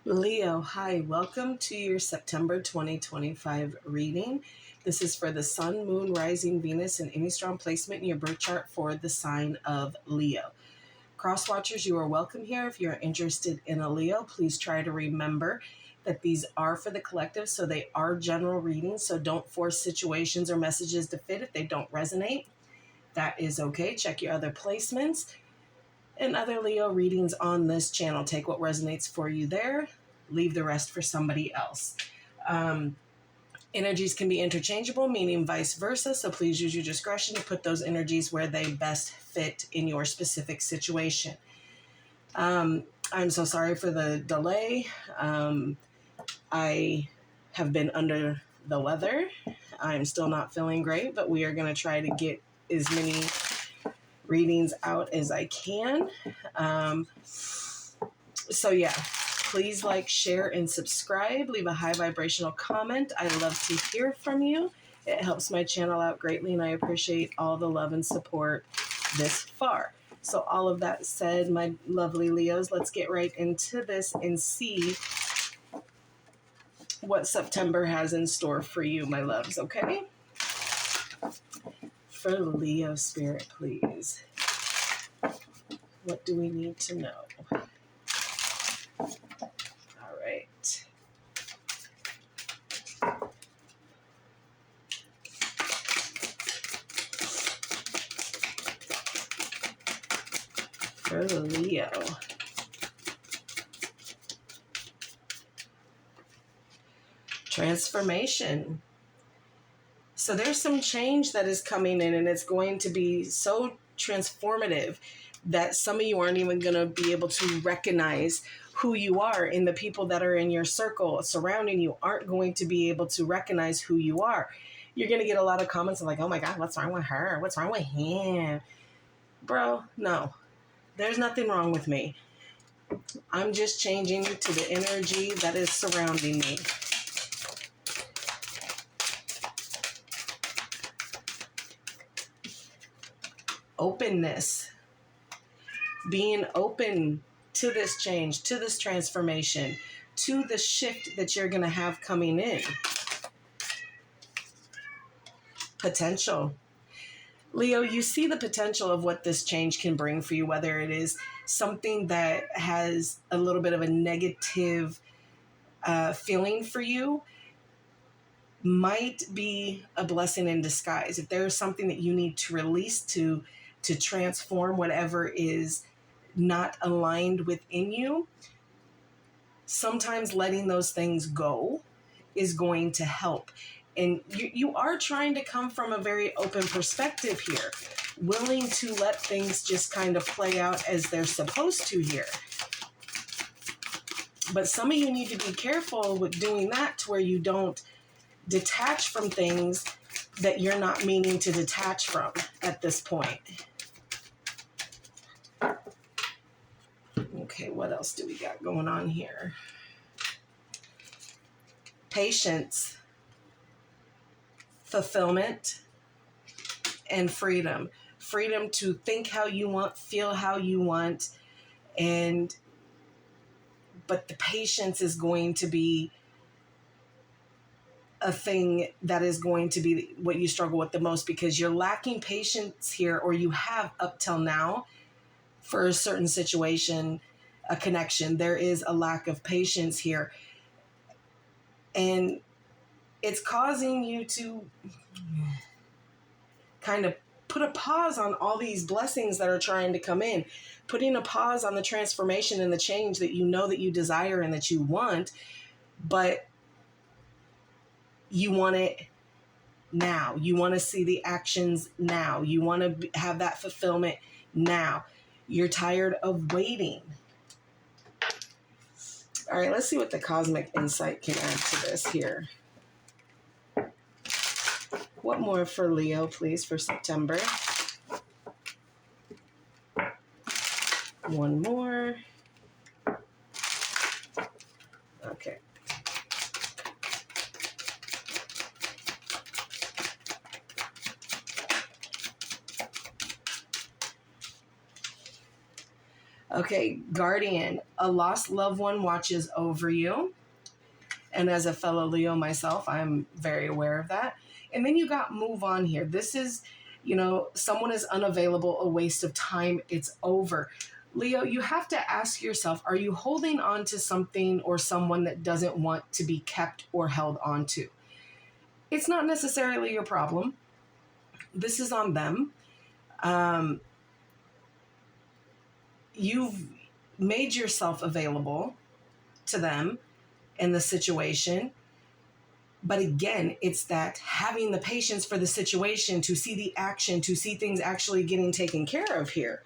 Leo, hi, welcome to your September 2025 reading. This is for the Sun, Moon, Rising, Venus, and any strong placement in your birth chart for the sign of Leo. Crosswatchers, you are welcome here. If you're interested in a Leo, please try to remember that these are for the collective, so they are general readings, so don't force situations or messages to fit if they don't resonate. That is okay. Check your other placements and other Leo readings on this channel. Take what resonates for you there. Leave the rest for somebody else. Energies can be interchangeable, meaning vice versa. So please use your discretion to put those energies where they best fit in your specific situation. I'm so sorry for the delay. I have been under the weather. I'm still not feeling great, but we are going to try to get as many readings out as I can. So yeah, please like, share, and subscribe. Leave a high vibrational comment. I love to hear from you. It helps my channel out greatly, and I appreciate all the love and support this far. So all of that said, my lovely Leos, let's get right into this and see what September has in store for you, my loves, okay? For Leo spirit, please. What do we need to know? All right. For Leo. Transformation. So there's some change that is coming in, and it's going to be so transformative that some of you aren't even going to be able to recognize who you are, and the people that are in your circle surrounding you aren't going to be able to recognize who you are. You're going to get a lot of comments like, oh my God, what's wrong with her? What's wrong with him? Bro, no, there's nothing wrong with me. I'm just changing to the energy that is surrounding me. Openness, being open to this change, to this transformation, to the shift that you're going to have coming in. Potential. Leo, you see the potential of what this change can bring for you, whether it is something that has a little bit of a negative feeling for you, might be a blessing in disguise. If there's something that you need to release to transform whatever is not aligned within you, sometimes letting those things go is going to help. And you are trying to come from a very open perspective here, willing to let things just kind of play out as they're supposed to here. But some of you need to be careful with doing that, to where you don't detach from things that you're not meaning to detach from at this point. Okay, what else do we got going on here? Patience, fulfillment, and freedom. Freedom to think how you want, feel how you want, but the patience is going to be a thing that is going to be what you struggle with the most, because you're lacking patience here, or you have up till now for a certain situation, a connection. There is a lack of patience here, and it's causing you to kind of put a pause on all these blessings that are trying to come in, putting a pause on the transformation and the change that you know that you desire and that you want, but you want it now. You want to see the actions now. You want to have that fulfillment now. You're tired of waiting. All right, let's see what the cosmic insight can add to this here. What more for Leo, please, for September? One more. Okay. Okay, Guardian, a lost loved one watches over you. And as a fellow Leo myself, I'm very aware of that. And then you got move on here. This is, someone is unavailable, a waste of time. It's over. Leo, you have to ask yourself, are you holding on to something or someone that doesn't want to be kept or held on to? It's not necessarily your problem. This is on them. You've made yourself available to them in the situation. But again, it's that having the patience for the situation, to see the action, to see things actually getting taken care of here.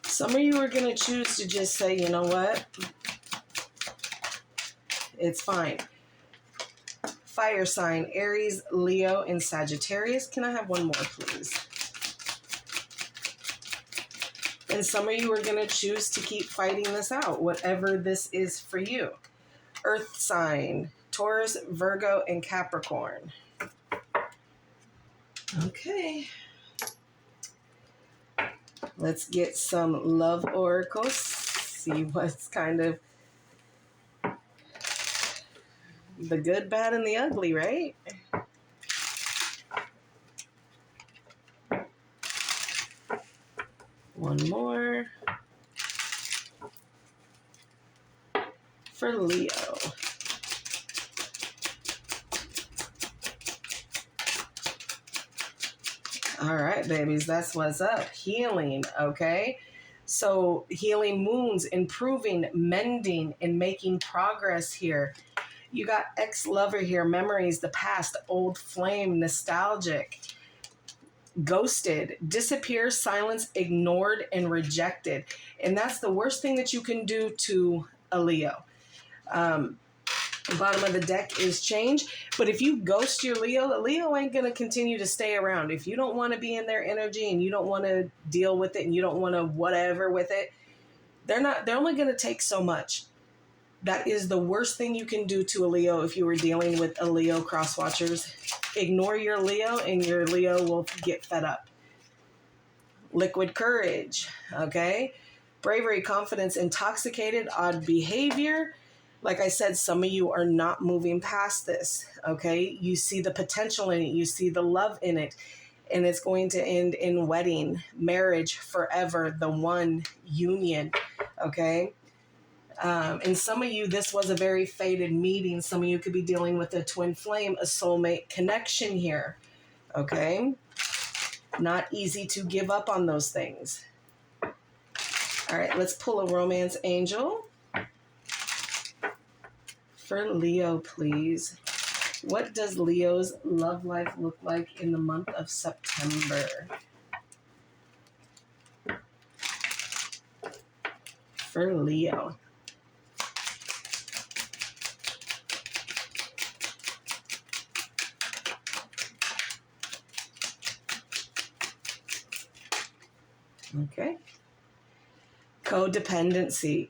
Some of you are going to choose to just say, you know what? It's fine. Fire sign, Aries, Leo, and Sagittarius. Can I have one more, please? And some of you are going to choose to keep fighting this out, whatever this is for you. Earth sign, Taurus, Virgo, and Capricorn. Okay. Let's get some love oracles. See what's kind of the good, bad, and the ugly, right? One more for Leo. All right, babies, that's what's up. Healing, okay? So healing wounds, improving, mending, and making progress here. You got ex-lover here, memories, the past, old flame, nostalgic, ghosted, disappear, silence, ignored, and rejected. And that's the worst thing that you can do to a Leo. The bottom of the deck is change. But if you ghost your Leo, the Leo ain't going to continue to stay around. If you don't want to be in their energy and you don't want to deal with it and you don't want to whatever with it, they're only going to take so much. That is the worst thing you can do to a Leo if you were dealing with a Leo Crosswatchers. Ignore your Leo and your Leo will get fed up. Liquid courage, okay? Bravery, confidence, intoxicated, odd behavior. Like I said, some of you are not moving past this, okay? You see the potential in it. You see the love in it. And it's going to end in wedding, marriage, forever, the one, union, okay? And some of you, this was a very fated meeting. Some of you could be dealing with a twin flame, a soulmate connection here, okay? Not easy to give up on those things. All right, let's pull a romance angel. For Leo, please. What does Leo's love life look like in the month of September? For Leo. Okay. Codependency.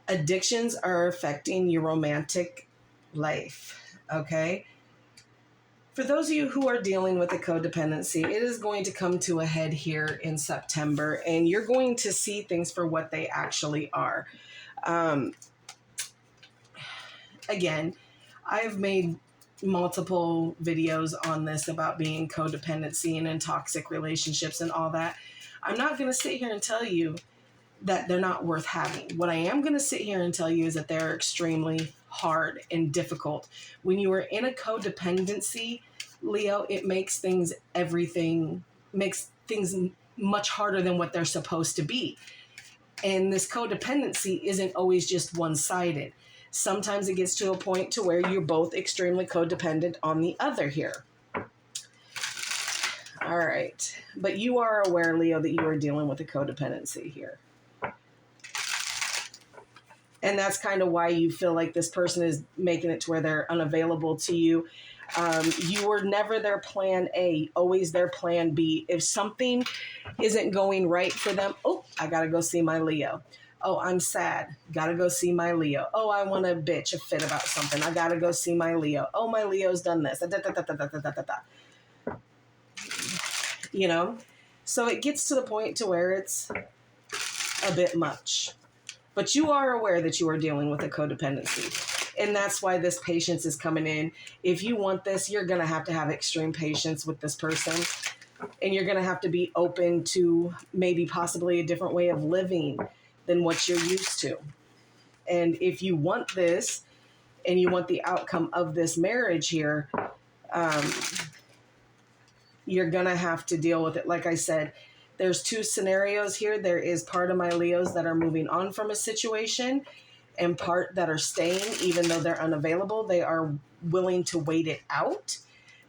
Addictions are affecting your romantic life, okay? For those of you who are dealing with a codependency, it is going to come to a head here in September, and you're going to see things for what they actually are. Again, I've made multiple videos on this about being codependency and in toxic relationships and all that. I'm not going to sit here and tell you that they're not worth having. What I am going to sit here and tell you is that they're extremely hard and difficult. When you are in a codependency, Leo, it makes things much harder than what they're supposed to be. And this codependency isn't always just one-sided. Sometimes it gets to a point to where you're both extremely codependent on the other here. All right. But you are aware, Leo, that you are dealing with a codependency here. And that's kind of why you feel like this person is making it to where they're unavailable to you. You were never their plan A, always their plan B. If something isn't going right for them, oh, I got to go see my Leo. Oh, I'm sad. Got to go see my Leo. Oh, I want to bitch a fit about something. I got to go see my Leo. Oh, my Leo's done this. You know, So it gets to the point to where it's a bit much. But you are aware that you are dealing with a codependency. And that's why this patience is coming in. If you want this, you're going to have extreme patience with this person. And you're going to have to be open to maybe possibly a different way of living than what you're used to. And if you want this and you want the outcome of this marriage here, you're going to have to deal with it. Like I said, there's two scenarios here. There is part of my Leos that are moving on from a situation and part that are staying, even though they're unavailable. They are willing to wait it out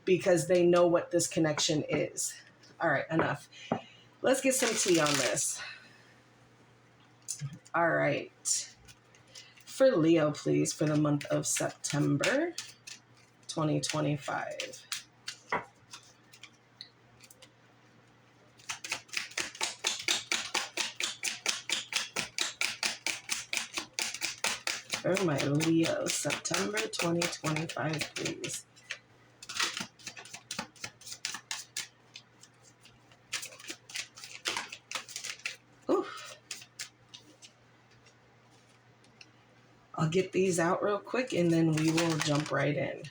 because they know what this connection is. All right, enough. Let's get some tea on this. All right. For Leo, please, for the month of September 2025. For my Leo, September 2025, please. Oof. I'll get these out real quick and then we will jump right in.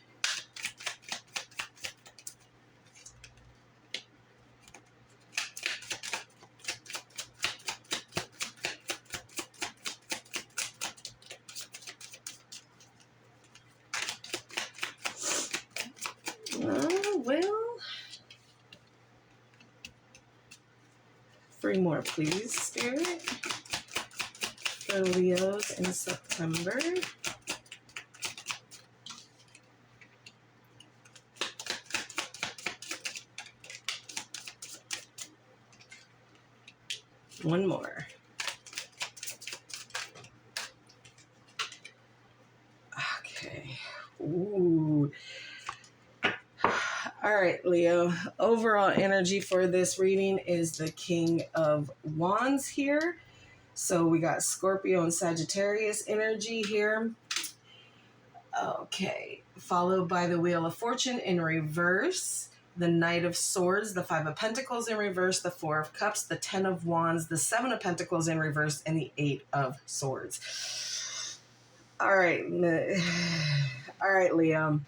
Well, 3 more, please, Spirit. For Leos in September. One more. Okay. Ooh. All right, Leo. Overall energy for this reading is the King of Wands here. So we got Scorpio and Sagittarius energy here. Okay. Followed by the Wheel of Fortune in reverse. The Knight of Swords, the 5 of Pentacles in reverse, the 4 of Cups, the 10 of Wands, the 7 of Pentacles in reverse, and the 8 of Swords. All right. All right, Leo.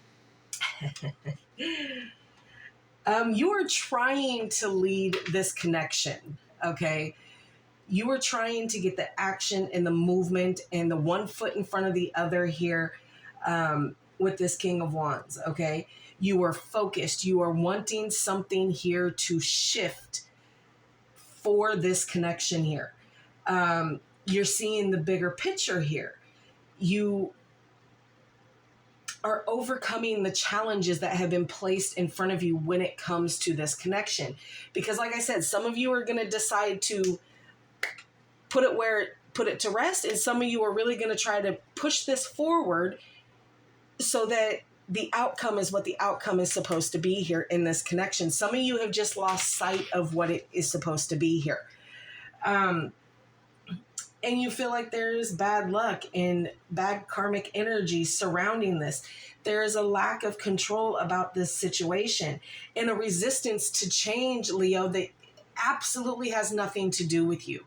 You are trying to lead this connection, okay? You are trying to get the action and the movement and the one foot in front of the other here with this King of Wands, okay? You are focused. You are wanting something here to shift for this connection here. You're seeing the bigger picture here. You are overcoming the challenges that have been placed in front of you when it comes to this connection. Because like I said, some of you are going to decide to put it to rest, and some of you are really going to try to push this forward so that the outcome is what the outcome is supposed to be here in this connection. Some of you have just lost sight of what it is supposed to be here. And you feel like there's bad luck and bad karmic energy surrounding this. There is a lack of control about this situation and a resistance to change, Leo, that absolutely has nothing to do with you.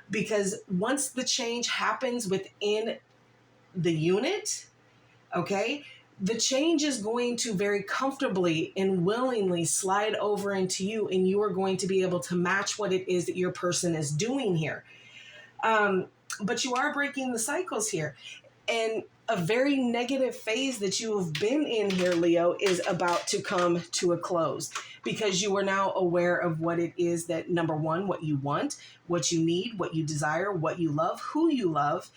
Because once the change happens within the unit, okay, the change is going to very comfortably and willingly slide over into you, and you are going to be able to match what it is that your person is doing here. But you are breaking the cycles here. And a very negative phase that you have been in here, Leo, is about to come to a close because you are now aware of what it is that, number one, what you want, what you need, what you desire, what you love, who you love,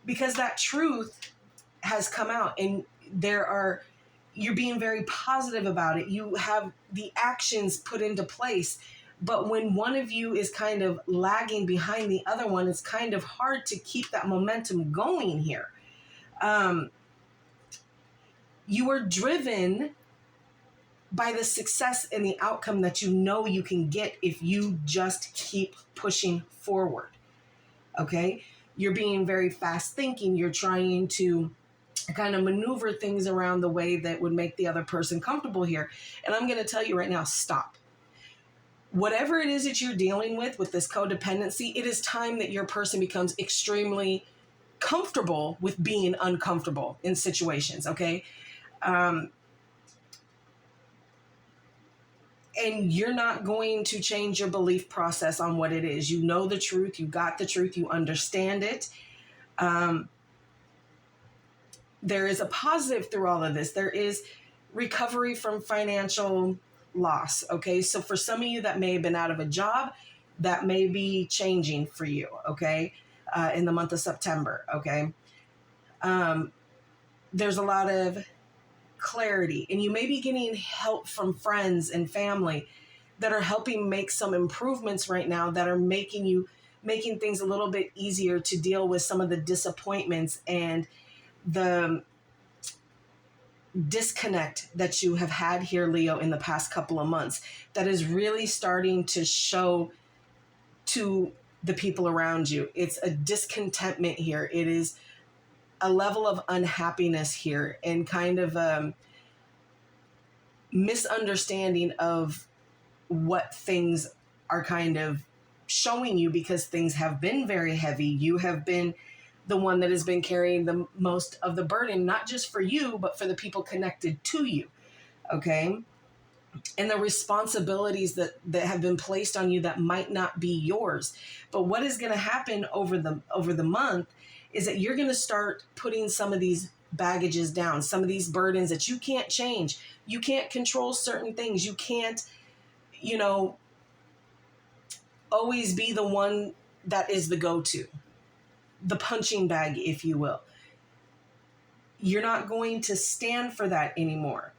because that truth has come out and you're being very positive about it. You have the actions put into place. But when one of you is kind of lagging behind the other one, it's kind of hard to keep that momentum going here. You are driven by the success and the outcome that you know you can get if you just keep pushing forward. Okay? You're being very fast thinking. You're trying to kind of maneuver things around the way that would make the other person comfortable here. And I'm going to tell you right now, stop. whatever it is that you're dealing with this codependency, it is time that your person becomes extremely comfortable with being uncomfortable in situations, okay? And you're not going to change your belief process on what it is. You know the truth, you got the truth, you understand it. There is a positive through all of this. There is recovery from financial loss, okay? So for some of you that may have been out of a job, that may be changing for you, okay? In the month of September, okay? There's a lot of clarity, and you may be getting help from friends and family that are helping make some improvements right now, that are making things a little bit easier to deal with some of the disappointments and the disconnect that you have had here, Leo, in the past couple of months, that is really starting to show to the people around you. It's a discontentment here. It is a level of unhappiness here, and kind of a misunderstanding of what things are kind of showing you, because things have been very heavy. You have been the one that has been carrying the most of the burden, not just for you, but for the people connected to you, okay? And the responsibilities that have been placed on you that might not be yours. But what is going to happen over the month is that you're going to start putting some of these baggages down, some of these burdens that you can't change. You can't control certain things. You can't, always be the one that is the go-to, the punching bag, if you will. You're not going to stand for that anymore.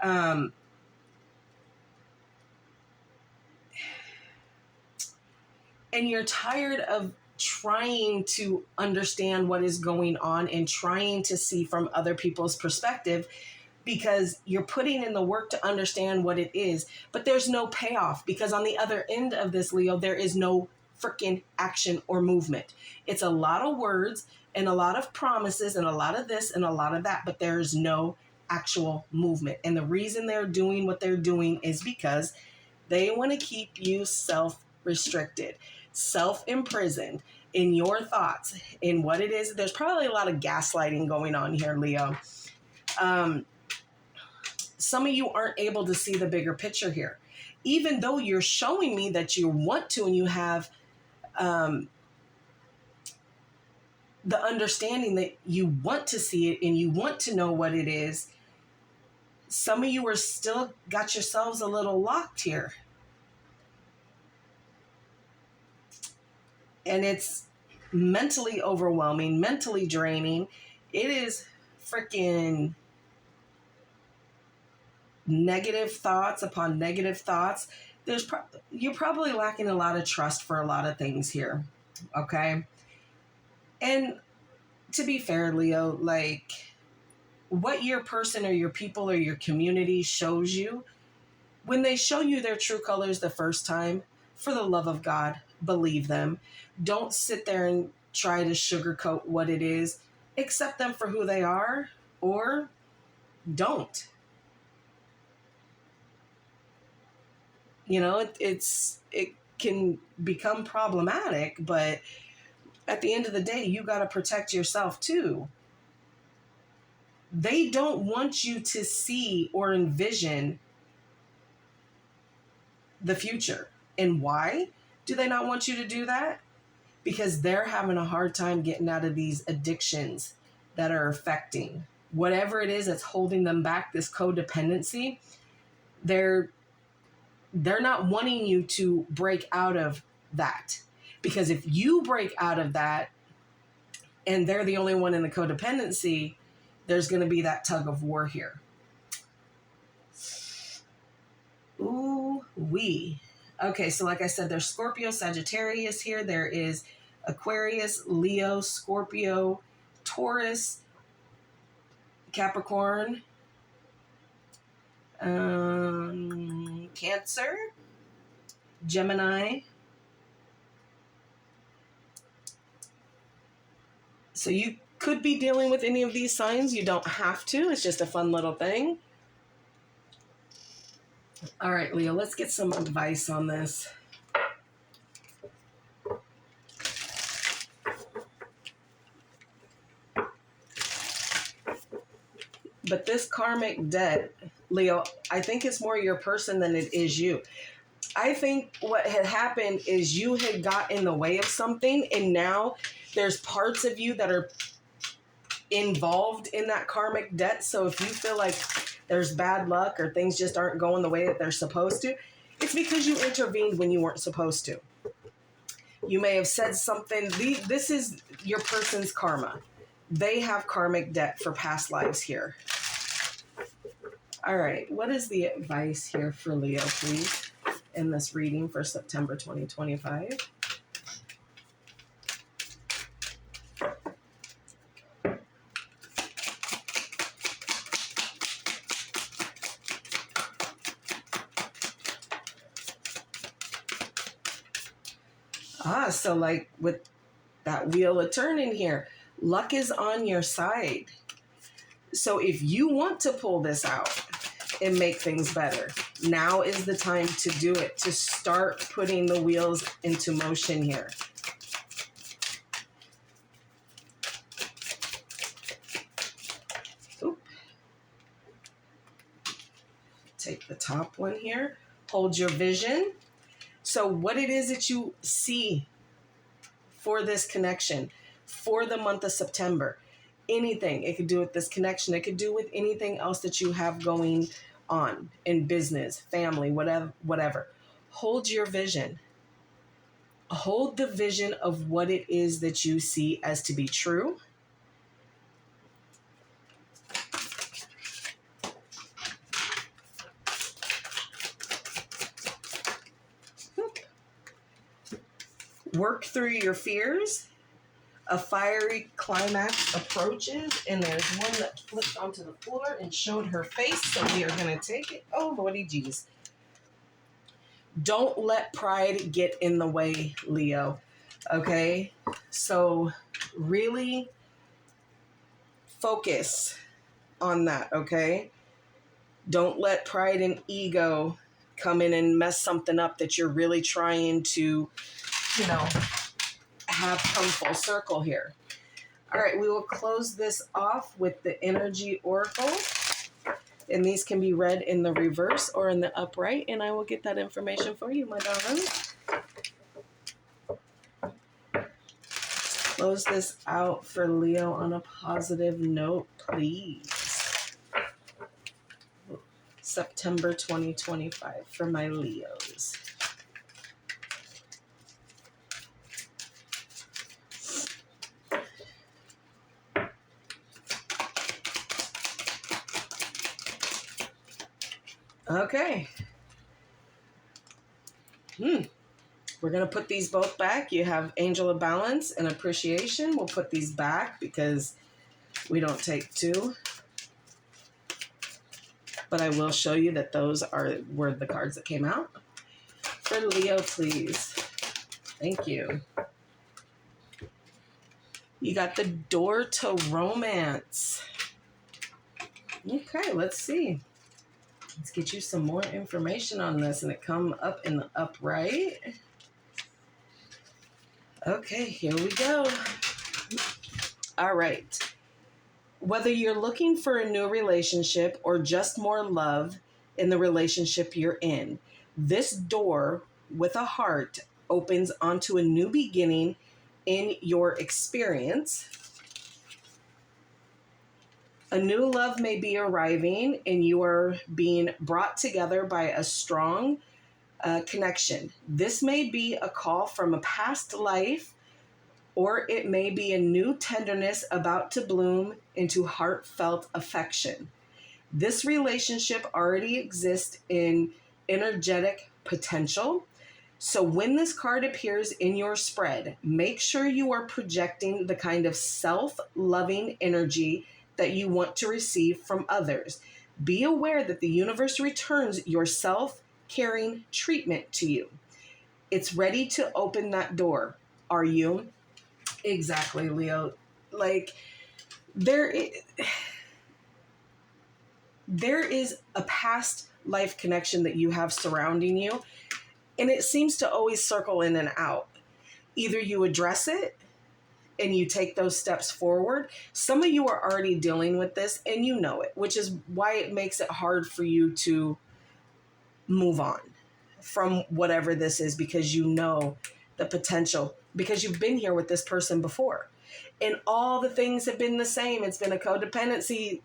And you're tired of trying to understand what is going on and trying to see from other people's perspective, because you're putting in the work to understand what it is, but there's no payoff, because on the other end of this, Leo, there is no freaking action or movement. It's a lot of words and a lot of promises and a lot of this and a lot of that, but there's no actual movement. And the reason they're doing what they're doing is because they want to keep you self-restricted, self-imprisoned in your thoughts, in what it is. There's probably a lot of gaslighting going on here, Leo. Some of you aren't able to see the bigger picture here, even though you're showing me that you want to, and you have the understanding that you want to see it and you want to know what it is. Some of you are still got yourselves a little locked here. And it's mentally overwhelming, mentally draining. It is freaking negative thoughts upon negative thoughts. You're probably lacking a lot of trust for a lot of things here, okay? And to be fair, Leo, like, what your person or your people or your community shows you, when they show you their true colors the first time, for the love of God, believe them. Don't sit there and try to sugarcoat what it is. Accept them for who they are, or don't. It can become problematic, but at the end of the day, you got to protect yourself too. They don't want you to see or envision the future. And why do they not want you to do that? Because they're having a hard time getting out of these addictions that are affecting whatever it is that's holding them back, this codependency. They're not wanting you to break out of that, because if you break out of that and they're the only one in the codependency, there's going to be that tug of war here. Ooh, wee. Okay, so like I said, there's Scorpio, Sagittarius here. There is Aquarius, Leo, Scorpio, Taurus, Capricorn, Cancer, Gemini. So you could be dealing with any of these signs. You don't have to. It's just a fun little thing. All right, Leo, let's get some advice on this. But this karmic debt, Leo, I think it's more your person than it is you. I think what had happened is you had got in the way of something, and now there's parts of you that are involved in that karmic debt. So if you feel like there's bad luck or things just aren't going the way that they're supposed to, it's because you intervened when you weren't supposed to. You may have said something. This is your person's karma. They have karmic debt for past lives here. All right, what is the advice here for Leo, please, in this reading for September 2025? So like with that wheel of turning here, luck is on your side. So if you want to pull this out and make things better, now is the time to do it, to start putting the wheels into motion here. Oop. Take the top one here, hold your vision. So what it is that you see for this connection, for the month of September, anything. It could do with this connection. It could do with anything else that you have going on in business, family, whatever. Hold your vision. Hold the vision of what it is that you see as to be true. Work through your fears. A fiery climax approaches, and there's one that flipped onto the floor and showed her face, so we are going to take it. Oh, Lordy jeez. Don't let pride get in the way, Leo. Okay? So really focus on that, okay? Don't let pride and ego come in and mess something up that you're really trying to, have come full circle here. All right, we will close this off with the energy oracle. And these can be read in the reverse or in the upright, and I will get that information for you, my darling. Close this out for Leo on a positive note, please. September 2025 for my Leos. Okay. We're going to put these both back. You have Angel of Balance and Appreciation. We'll put these back because we don't take two. But I will show you that those were the cards that came out. For Leo, please. Thank you. You got the Door to Romance. Okay, let's see. Let's get you some more information on this, and it come up in the upright. Okay, here we go. All right. Whether you're looking for a new relationship or just more love in the relationship you're in, this door with a heart opens onto a new beginning in your experience. A new love may be arriving, and you are being brought together by a strong connection. This may be a call from a past life, or it may be a new tenderness about to bloom into heartfelt affection. This relationship already exists in energetic potential. So when this card appears in your spread, make sure you are projecting the kind of self-loving energy that you want to receive from others. Be aware that the universe returns your self-caring treatment to you. It's ready to open that door. Are you? Exactly, Leo. Like, there is a past life connection that you have surrounding you. And it seems to always circle in and out. Either you address it and you take those steps forward. Some of you are already dealing with this and you know it, which is why it makes it hard for you to move on from whatever this is, because you know the potential, because you've been here with this person before. And all the things have been the same. It's been a codependency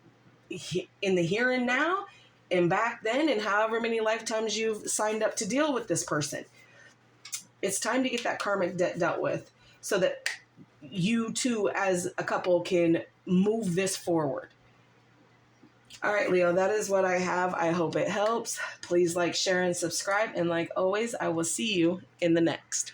in the here and now and back then, and however many lifetimes you've signed up to deal with this person. It's time to get that karmic debt dealt with so that you two as a couple can move this forward. All right, Leo, that is what I have. I hope it helps. Please like, share, and subscribe. And like always, I will see you in the next.